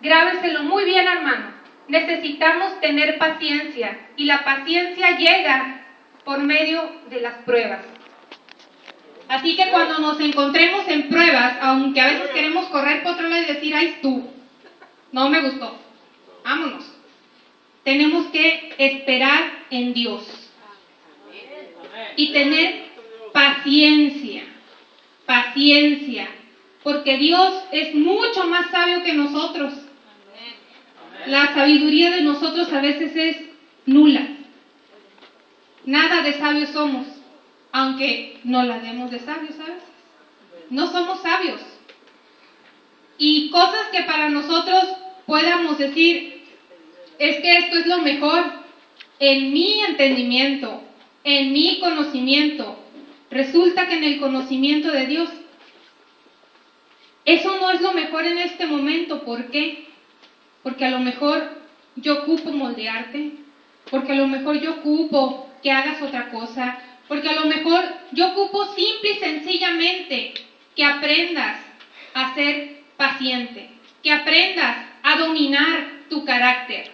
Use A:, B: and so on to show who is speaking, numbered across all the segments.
A: Grábeselo muy bien, hermano. Necesitamos tener paciencia y la paciencia llega por medio de las pruebas. Así que cuando nos encontremos en pruebas, aunque a veces queremos correr por otro lado y decir, ay tú, no me gustó, vámonos. Tenemos que esperar en Dios y tener paciencia, porque Dios es mucho más sabio que nosotros. La sabiduría de nosotros a veces es nula. Nada de sabios somos, aunque no la demos de sabios a veces. No somos sabios. Y cosas que para nosotros podamos decir, es que esto es lo mejor, en mi entendimiento, en mi conocimiento, resulta que en el conocimiento de Dios, eso no es lo mejor en este momento. ¿Por qué? Porque a lo mejor yo ocupo moldearte, porque a lo mejor yo ocupo que hagas otra cosa, porque a lo mejor yo ocupo simple y sencillamente que aprendas a ser paciente, que aprendas a dominar tu carácter,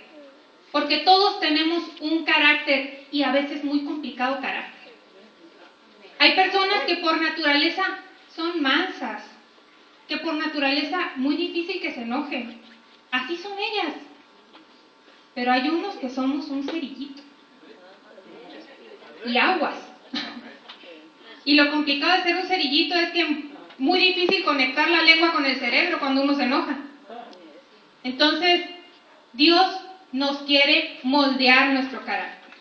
A: porque todos tenemos un carácter y a veces muy complicado carácter. Hay personas que por naturaleza son mansas, que por naturaleza muy difícil que se enojen. Así son ellas. Pero hay unos que somos un cerillito. Y aguas. Y lo complicado de ser un cerillito es que es muy difícil conectar la lengua con el cerebro cuando uno se enoja. Entonces, Dios nos quiere moldear nuestro carácter.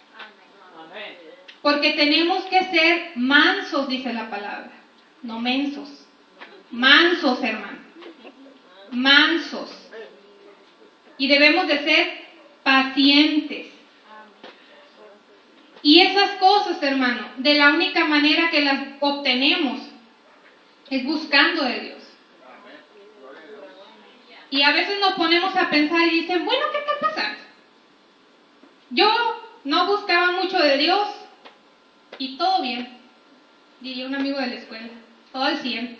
A: Porque tenemos que ser mansos, dice la palabra. No mensos. Mansos, hermano. Mansos. Y debemos de ser pacientes. Y esas cosas, hermano, de la única manera que las obtenemos es buscando de Dios. Y a veces nos ponemos a pensar y dicen, bueno, ¿qué está pasando? Yo no buscaba mucho de Dios y todo bien, diría un amigo de la escuela, todo al 100.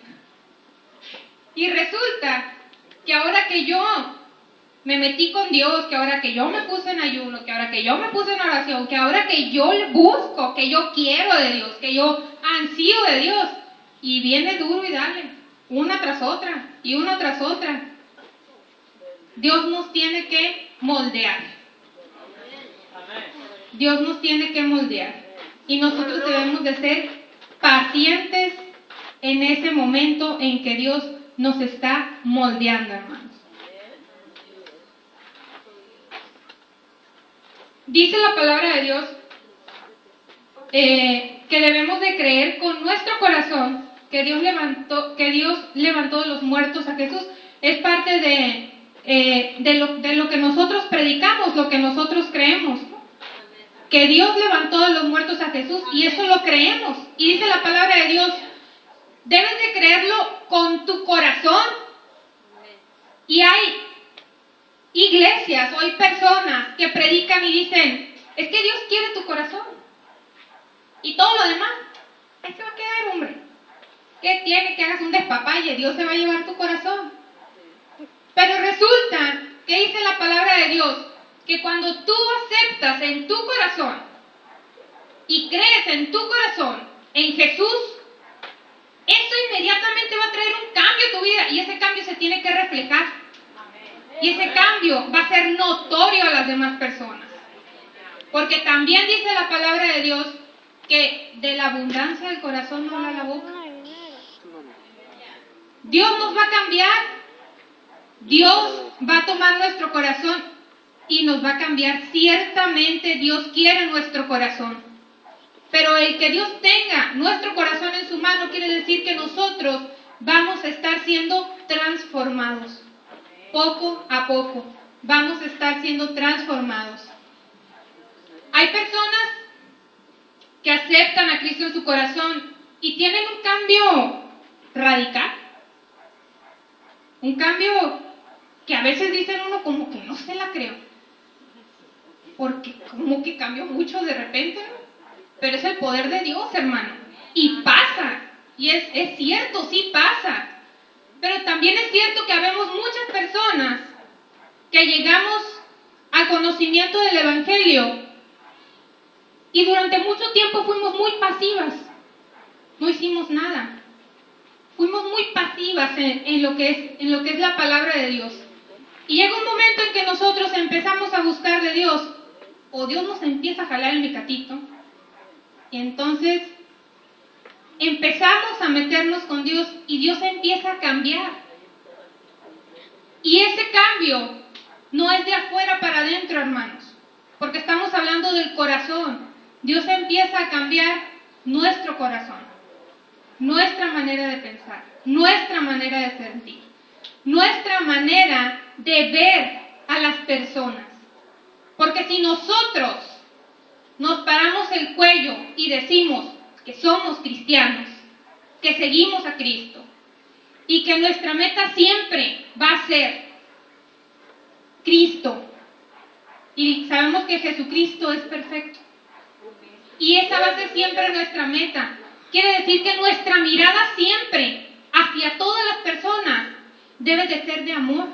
A: Y resulta que ahora que yo me metí con Dios, que ahora que yo me puse en ayuno, que ahora que yo me puse en oración, que ahora que yo busco, que yo quiero de Dios, que yo ansío de Dios, y viene duro y dale, una tras otra, y una tras otra. Dios nos tiene que moldear. Dios nos tiene que moldear. Y nosotros debemos de ser pacientes en ese momento en que Dios nos está moldeando, hermanos. Dice la palabra de Dios que debemos de creer con nuestro corazón que Dios levantó de los muertos a Jesús. Es parte de lo que nosotros predicamos, lo que nosotros creemos, ¿no? Que Dios levantó de los muertos a Jesús, y eso lo creemos. Y dice la palabra de Dios, debes de creerlo con tu corazón. Y hay iglesias o hay personas que predican y dicen, es que Dios quiere tu corazón. Y todo lo demás, ahí se va a quedar, hombre. ¿Qué tiene que hagas un despapalle? Dios se va a llevar tu corazón. Pero resulta que dice la palabra de Dios que cuando tú aceptas en tu corazón y crees en tu corazón en Jesús, eso inmediatamente va a traer un cambio a tu vida, y ese cambio se tiene que reflejar. Y ese cambio va a ser notorio a las demás personas. Porque también dice la palabra de Dios que de la abundancia del corazón no habla la boca. Dios nos va a cambiar. Dios va a tomar nuestro corazón y nos va a cambiar. Ciertamente Dios quiere nuestro corazón. Pero el que Dios tenga nuestro corazón en su mano quiere decir que nosotros vamos a estar siendo transformados. Poco a poco vamos a estar siendo transformados. Hay personas que aceptan a Cristo en su corazón y tienen un cambio radical. Un cambio que a veces dicen uno como que no se la creo. Porque como que cambió mucho de repente, ¿no? Pero es el poder de Dios, hermano. Y pasa. Y es cierto, sí pasa. Pero también es cierto que habemos muchas personas que llegamos al conocimiento del Evangelio y durante mucho tiempo fuimos muy pasivas, no hicimos nada. Fuimos muy pasivas en lo que es la palabra de Dios. Y llega un momento en que nosotros empezamos a buscar de Dios, o Dios nos empieza a jalar el mecatito, y entonces empezamos a meternos con Dios y Dios empieza a cambiar. Y ese cambio no es de afuera para adentro, hermanos, porque estamos hablando del corazón. Dios empieza a cambiar nuestro corazón, nuestra manera de pensar, nuestra manera de sentir, nuestra manera de ver a las personas. Porque si nosotros nos paramos el cuello y decimos que somos cristianos, que seguimos a Cristo, y que nuestra meta siempre va a ser Cristo, y sabemos que Jesucristo es perfecto, y esa va a ser siempre nuestra meta, quiere decir que nuestra mirada siempre hacia todas las personas debe de ser de amor,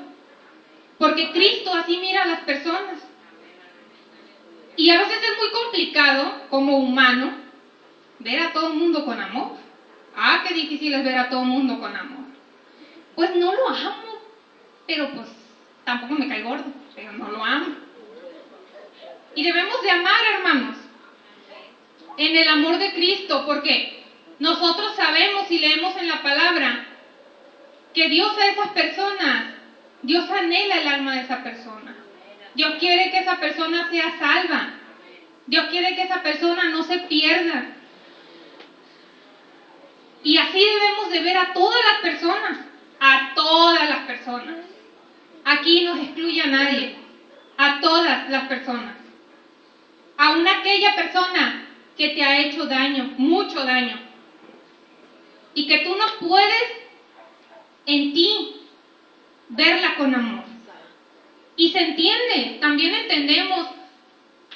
A: porque Cristo así mira a las personas. Y a veces es muy complicado como humano ver a todo el mundo con amor. Qué difícil es ver a todo el mundo con amor. Pues no lo amo, pero pues tampoco me cae gordo, pero no lo amo. Y debemos de amar, hermanos, en el amor de Cristo, porque nosotros sabemos y leemos en la palabra que Dios a esas personas, Dios anhela el alma de esa persona. Dios quiere que esa persona sea salva. Dios quiere que esa persona no se pierda. Y así debemos de ver a todas las personas, a todas las personas. Aquí no se excluye a nadie, a todas las personas. Aún aquella persona que te ha hecho daño, mucho daño, y que tú no puedes en ti verla con amor. Y se entiende, también entendemos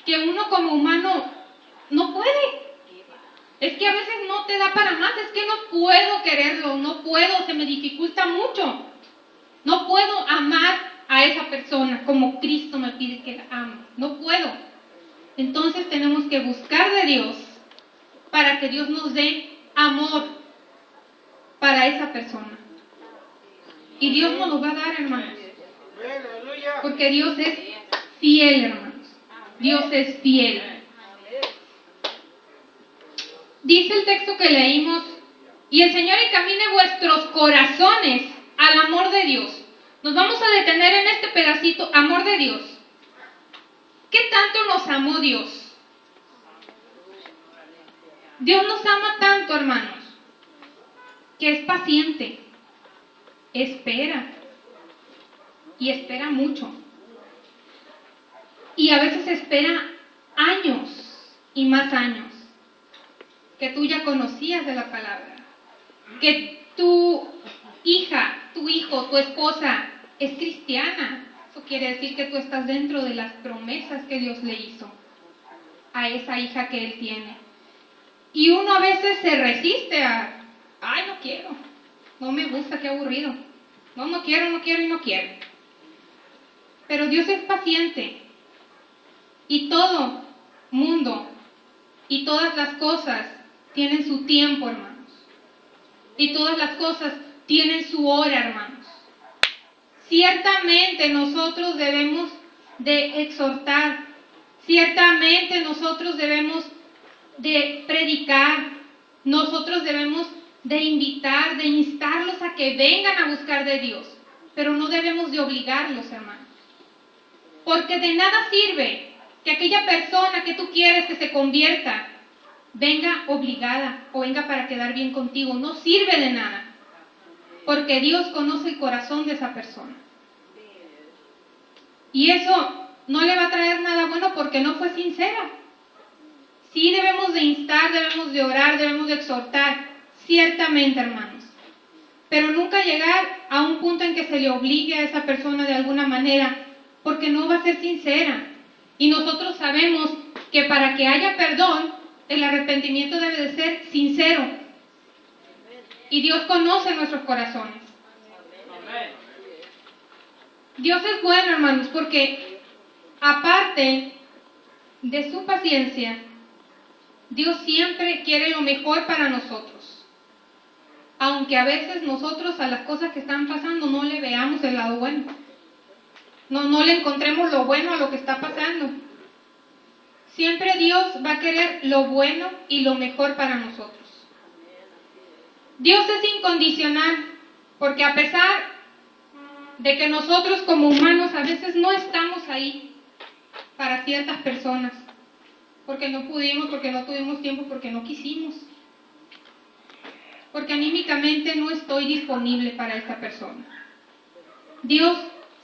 A: que uno como humano no puede. Es que a veces no te da para más, es que no puedo quererlo, no puedo, se me dificulta mucho. No puedo amar a esa persona como Cristo me pide que la ame, no puedo. Entonces tenemos que buscar de Dios para que Dios nos dé amor para esa persona. Y Dios nos lo va a dar, hermanos. Porque Dios es fiel, hermanos. Dios es fiel. Dice el texto que leímos, y el Señor encamine vuestros corazones al amor de Dios. Nos vamos a detener en este pedacito, amor de Dios. ¿Qué tanto nos amó Dios? Dios nos ama tanto, hermanos, que es paciente, espera, y espera mucho. Y a veces espera años y más años, que tú ya conocías de la palabra, que tu hija, tu hijo, tu esposa es cristiana. Eso quiere decir que tú estás dentro de las promesas que Dios le hizo a esa hija que Él tiene. Y uno a veces se resiste a, no quiero, no me gusta, qué aburrido. No quiero y no quiero. Pero Dios es paciente. Y todo mundo y todas las cosas tienen su tiempo, hermanos. Y todas las cosas tienen su hora, hermanos. Ciertamente nosotros debemos de exhortar. Ciertamente nosotros debemos de predicar. Nosotros debemos de invitar, de instarlos a que vengan a buscar de Dios. Pero no debemos de obligarlos, hermanos. Porque de nada sirve que aquella persona que tú quieres que se convierta venga obligada o venga para quedar bien contigo. No sirve de nada. Porque Dios conoce el corazón de esa persona. Y eso no le va a traer nada bueno porque no fue sincera. Sí debemos de instar, debemos de orar, debemos de exhortar, ciertamente, hermanos. Pero nunca llegar a un punto en que se le obligue a esa persona de alguna manera, porque no va a ser sincera. Y nosotros sabemos que para que haya perdón, el arrepentimiento debe de ser sincero. Y Dios conoce nuestros corazones. Dios es bueno, hermanos, porque aparte de su paciencia, Dios siempre quiere lo mejor para nosotros. Aunque a veces nosotros a las cosas que están pasando no le veamos el lado bueno. No le encontremos lo bueno a lo que está pasando. Siempre Dios va a querer lo bueno y lo mejor para nosotros. Dios es incondicional, porque a pesar de que nosotros como humanos a veces no estamos ahí para ciertas personas, porque no pudimos, porque no tuvimos tiempo, porque no quisimos, porque anímicamente no estoy disponible para esta persona. Dios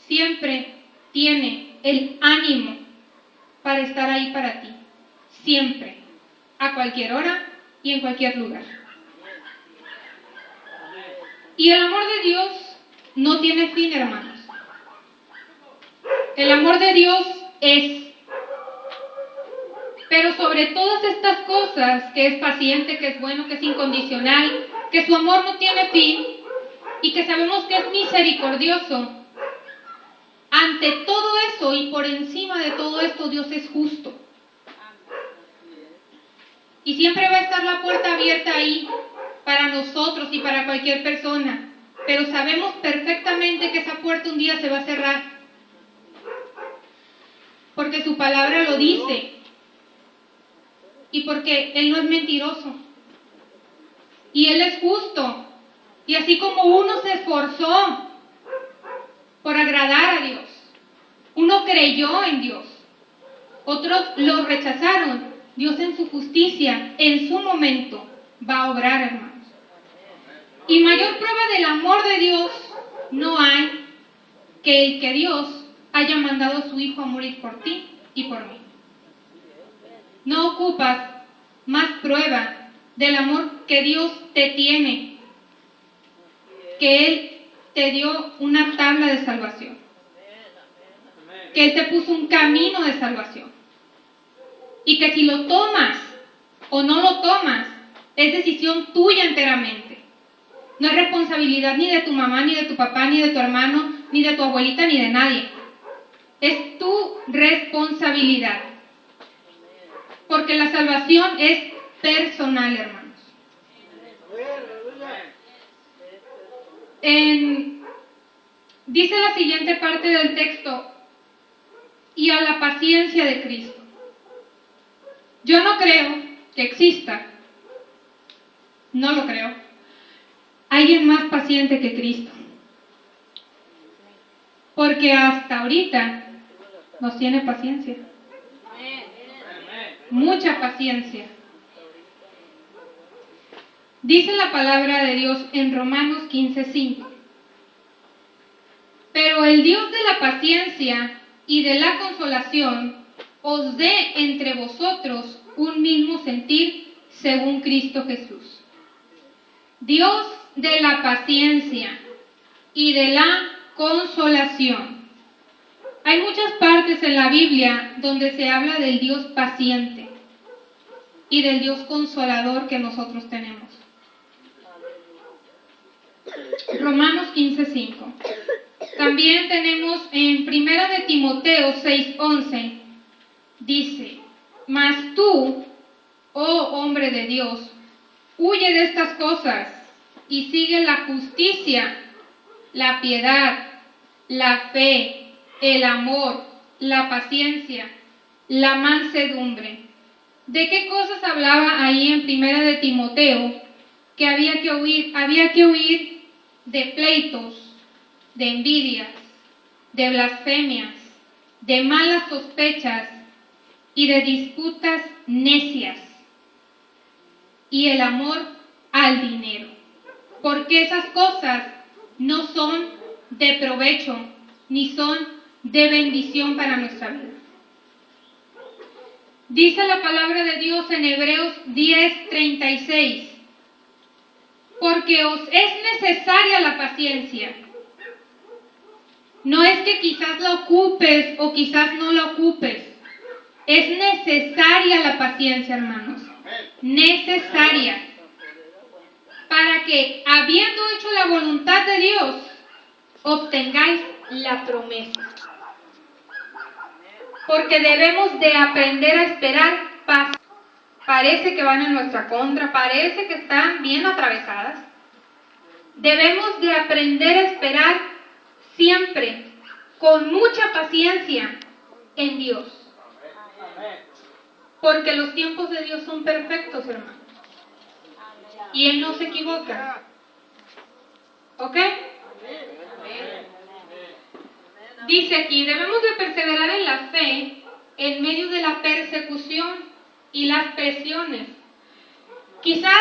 A: siempre tiene el ánimo para estar ahí para ti, siempre, a cualquier hora y en cualquier lugar. Y el amor de Dios no tiene fin, hermanos. El amor de Dios es. Pero sobre todas estas cosas, que es paciente, que es bueno, que es incondicional, que su amor no tiene fin y que sabemos que es misericordioso, ante todo eso y por encima de todo esto, Dios es justo. Y siempre va a estar la puerta abierta ahí para nosotros y para cualquier persona. Pero sabemos perfectamente que esa puerta un día se va a cerrar. Porque su palabra lo dice. Y porque Él no es mentiroso. Y Él es justo. Y así como uno se esforzó por agradar a Dios, uno creyó en Dios, otros lo rechazaron, Dios en su justicia, en su momento, va a obrar, hermanos. Y mayor prueba del amor de Dios no hay que el que Dios haya mandado a su Hijo a morir por ti y por mí. No ocupas más prueba del amor que Dios te tiene, que Él te dio una tabla de salvación, que Él te puso un camino de salvación, y que si lo tomas o no lo tomas, es decisión tuya enteramente. No es responsabilidad ni de tu mamá, ni de tu papá, ni de tu hermano, ni de tu abuelita, ni de nadie. Es tu responsabilidad. Porque la salvación es personal, hermanos. Dice la siguiente parte del texto: y a la paciencia de Cristo. Yo no creo que exista, no lo creo, alguien más paciente que Cristo. Porque hasta ahorita nos tiene paciencia. Mucha paciencia. Dice la palabra de Dios en Romanos 15:5. Pero el Dios de la paciencia y de la consolación os dé entre vosotros un mismo sentir según Cristo Jesús. Dios de la paciencia y de la consolación. Hay muchas partes en la Biblia donde se habla del Dios paciente y del Dios consolador que nosotros tenemos. Romanos 15:5. También tenemos en 1 de Timoteo 6:11, dice: mas tú, oh hombre de Dios, huye de estas cosas y sigue la justicia, la piedad, la fe, el amor, la paciencia, la mansedumbre. ¿De qué cosas hablaba ahí en 1 de Timoteo? Que había que huir de pleitos, de envidias, de blasfemias, de malas sospechas y de disputas necias, y el amor al dinero, porque esas cosas no son de provecho ni son de bendición para nuestra vida. Dice la palabra de Dios en Hebreos 10:36, porque os es necesaria la paciencia. No es que quizás la ocupes o quizás no la ocupes. Es necesaria la paciencia, hermanos. Necesaria. Para que, habiendo hecho la voluntad de Dios, obtengáis la promesa. Porque debemos de aprender a esperar paz. Parece que van en nuestra contra, parece que están bien atravesadas. Debemos de aprender a esperar siempre, con mucha paciencia, en Dios. Porque los tiempos de Dios son perfectos, hermanos. Y Él no se equivoca. ¿Ok? Dice aquí, debemos de perseverar en la fe en medio de la persecución y las presiones. Quizás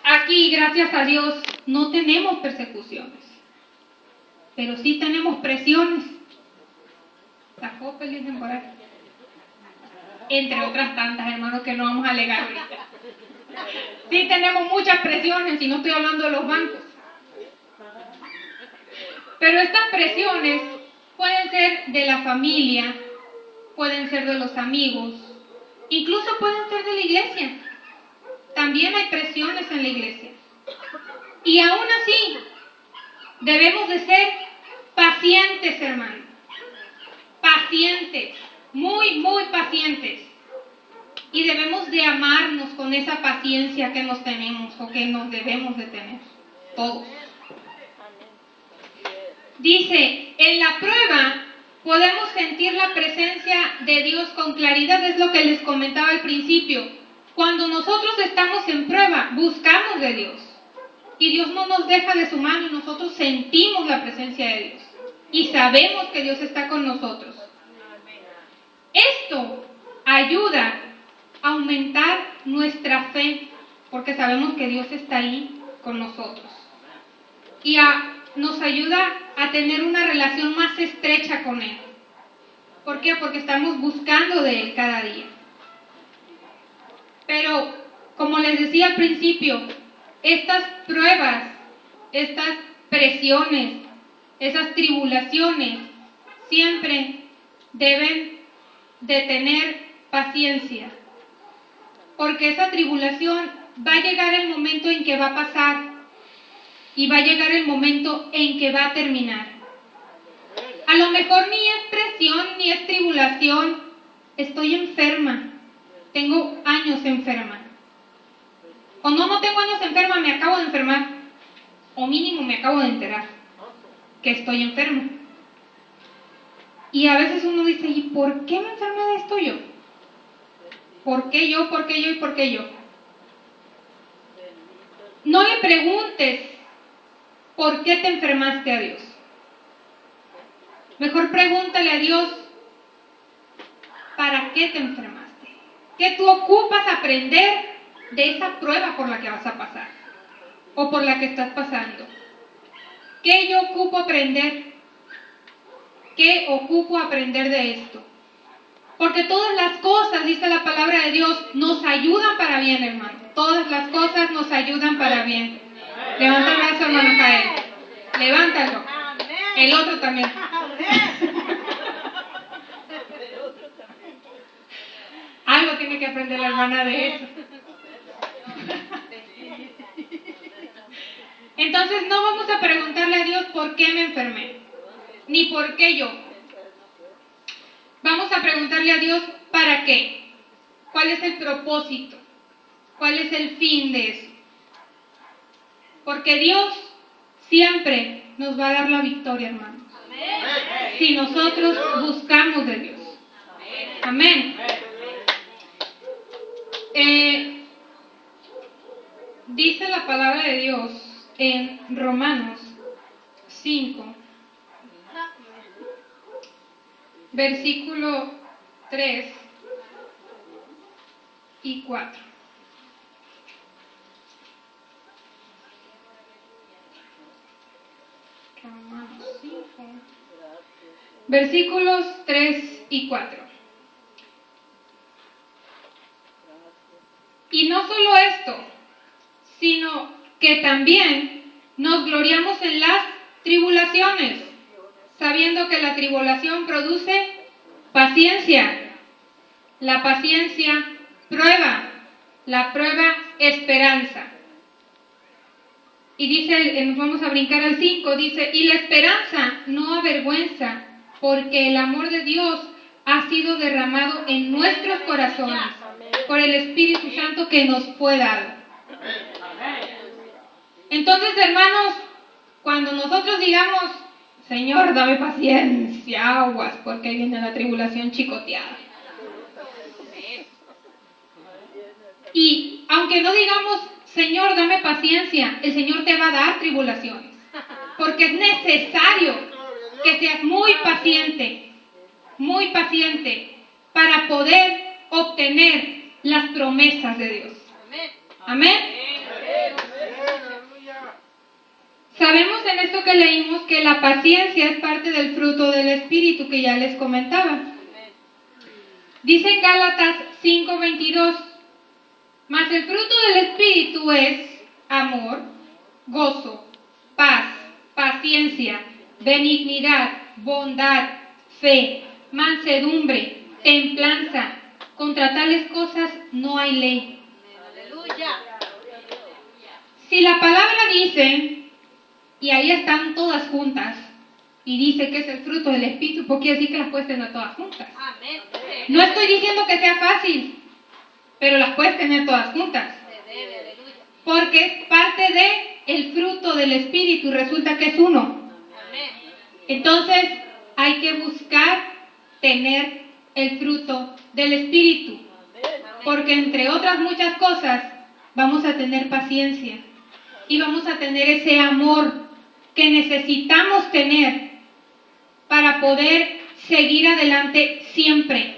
A: aquí, gracias a Dios, no tenemos persecuciones, pero sí tenemos presiones. La copa dicen por ahí. Entre otras tantas, hermanos, que no vamos a alegar ahorita. Sí tenemos muchas presiones, y no estoy hablando de los bancos. Pero estas presiones pueden ser de la familia, pueden ser de los amigos, incluso pueden ser de la iglesia. También hay presiones en la iglesia. Y aún así, debemos de ser pacientes, hermanos. Pacientes, muy, muy pacientes. Y debemos de amarnos con esa paciencia que nos tenemos o que nos debemos de tener, todos. Dice, en la prueba podemos sentir la presencia de Dios con claridad, es lo que les comentaba al principio. Cuando nosotros estamos en prueba, buscamos de Dios. Y Dios no nos deja de su mano y nosotros sentimos la presencia de Dios. Y sabemos que Dios está con nosotros. Esto ayuda a aumentar nuestra fe, porque sabemos que Dios está ahí con nosotros. Y nos ayuda a tener una relación más estrecha con Él. ¿Por qué? Porque estamos buscando de Él cada día. Pero, como les decía al principio, estas pruebas, estas presiones, esas tribulaciones, siempre deben de tener paciencia. Porque esa tribulación va a llegar el momento en que va a pasar y va a llegar el momento en que va a terminar. A lo mejor ni es presión ni es tribulación, estoy enferma, tengo años enferma. O no tengo años enferma, me acabo de enfermar. O mínimo me acabo de enterar que estoy enferma. Y a veces uno dice, ¿y por qué me enfermé de esto yo? ¿Por qué yo? ¿Por qué yo? ¿Y por qué yo? No le preguntes por qué te enfermaste a Dios. Mejor pregúntale a Dios, ¿para qué te enfermaste? ¿Qué tú ocupas aprender de esa prueba por la que vas a pasar? O por la que estás pasando. ¿Qué yo ocupo aprender? ¿Qué ocupo aprender de esto? Porque todas las cosas, dice la palabra de Dios, nos ayudan para bien, hermano. Todas las cosas nos ayudan para bien. Levanta el brazo, hermano Jael. Levántalo. El otro también. Algo tiene que aprender la hermana de eso. Entonces no vamos a preguntarle a Dios por qué me enfermé, ni por qué yo. Vamos a preguntarle a Dios para qué. ¿Cuál es el propósito? ¿Cuál es el fin de eso? Porque Dios siempre nos va a dar la victoria, hermanos. Si nosotros buscamos de Dios. Amén. Dice la palabra de Dios en Romanos 5, versículo 3 y 4. Romanos 5, versículos 3 y 4. Y no solo esto, sino que también nos gloriamos en las tribulaciones, sabiendo que la tribulación produce paciencia, la paciencia prueba, la prueba esperanza. Y dice, nos vamos a brincar al 5, dice, y la esperanza no avergüenza, porque el amor de Dios ha sido derramado en nuestros corazones por el Espíritu Santo que nos fue dado. Entonces, hermanos, cuando nosotros digamos, Señor, dame paciencia, aguas, porque ahí viene la tribulación chicoteada. Y aunque no digamos, Señor, dame paciencia, el Señor te va a dar tribulaciones, porque es necesario que seas muy paciente para poder obtener las promesas de Dios. Amén. Sabemos en esto que leímos que la paciencia es parte del fruto del Espíritu que ya les comentaba. Dice en Gálatas 5:22, mas el fruto del Espíritu es amor, gozo, paz, paciencia, benignidad, bondad, fe, mansedumbre, templanza. Contra tales cosas no hay ley. Si la palabra dice, y ahí están todas juntas, y dice que es el fruto del Espíritu, pues quiere decir que las puedes tener todas juntas. No estoy diciendo que sea fácil, pero las puedes tener todas juntas, porque es parte del fruto del Espíritu y resulta que es uno. Entonces hay que buscar tener el fruto del Espíritu, porque entre otras muchas cosas vamos a tener paciencia y vamos a tener ese amor que necesitamos tener para poder seguir adelante siempre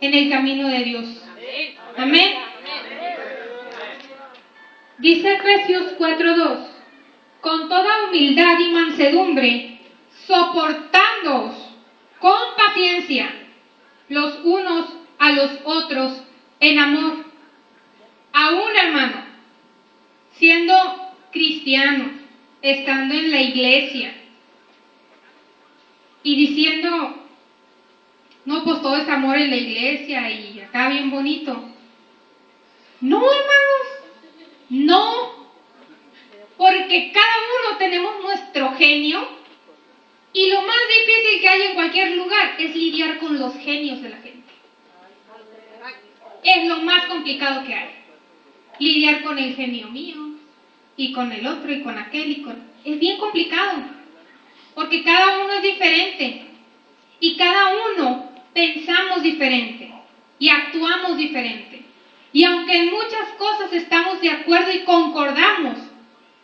A: en el camino de Dios. Amén. Dice Efesios 4:2, con toda humildad y mansedumbre, soportándoos con paciencia los unos a los otros en amor. Aún, hermano, siendo cristiano, estando en la iglesia y diciendo, no, pues todo es amor en la iglesia y acá bien bonito. No, hermanos, no, porque cada uno tenemos nuestro genio y lo más difícil que hay en cualquier lugar es lidiar con los genios de la gente. Es lo más complicado que hay, lidiar con el genio mío y con el otro y con aquel es bien complicado, porque cada uno es diferente y cada uno pensamos diferente y actuamos diferente. Y aunque en muchas cosas estamos de acuerdo y concordamos,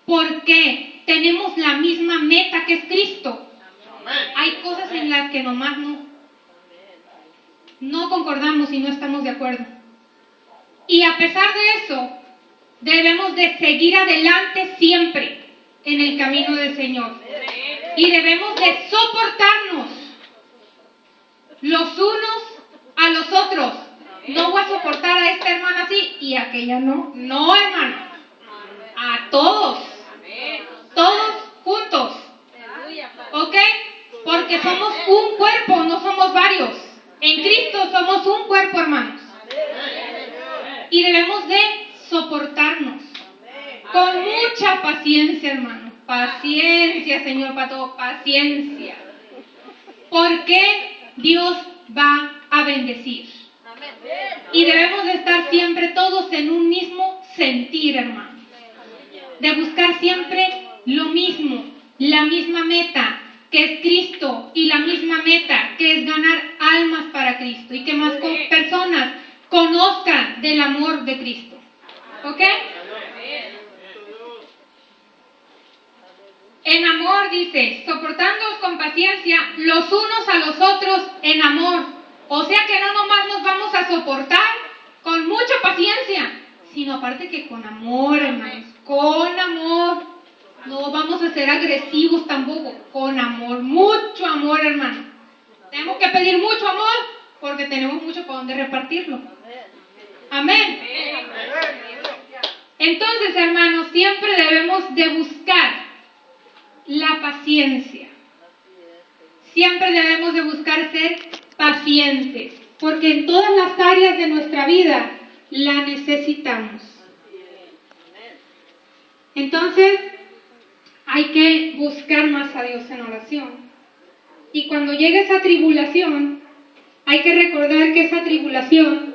A: porque tenemos la misma meta que es Cristo, hay cosas en las que nomás no concordamos y no estamos de acuerdo. Y a pesar de eso, debemos de seguir adelante siempre en el camino del Señor. Y debemos de soportarnos los unos a los otros. No voy a soportar a esta hermana así y a aquella no. No, hermano. A todos. Todos juntos. ¿Ok? Porque somos un cuerpo, no somos varios. En Cristo somos un cuerpo, hermanos. Y debemos de soportarnos con mucha paciencia, hermano. Paciencia, Señor, para todo, paciencia. Porque Dios va a bendecir. Y debemos de estar siempre todos en un mismo sentir, hermano. De buscar siempre lo mismo, la misma meta, que es Cristo, y la misma meta, que es ganar almas para Cristo, y que más personas conozcan del amor de Cristo. ¿Ok? En amor, dice, soportándoos con paciencia los unos a los otros en amor. O sea que no nomás nos vamos a soportar con mucha paciencia, sino aparte que con amor, hermanos, con amor. No vamos a ser agresivos tampoco, con amor, mucho amor, hermano. Tenemos que pedir mucho amor porque tenemos mucho para donde repartirlo. Amén. Entonces, hermanos, siempre debemos de buscar la paciencia. Siempre debemos de buscar ser pacientes, porque en todas las áreas de nuestra vida la necesitamos. Entonces, hay que buscar más a Dios en oración. Y cuando llegue esa tribulación, hay que recordar que esa tribulación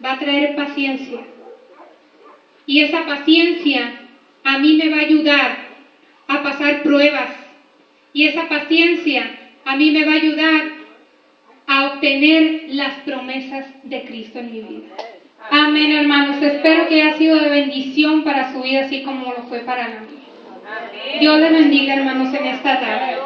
A: va a traer paciencia. Y esa paciencia a mí me va a ayudar a pasar pruebas. Y esa paciencia a mí me va a ayudar a obtener las promesas de Cristo en mi vida. Amén, hermanos. Espero que haya sido de bendición para su vida, así como lo fue para la mía. Dios les bendiga, hermanos, en esta tarde.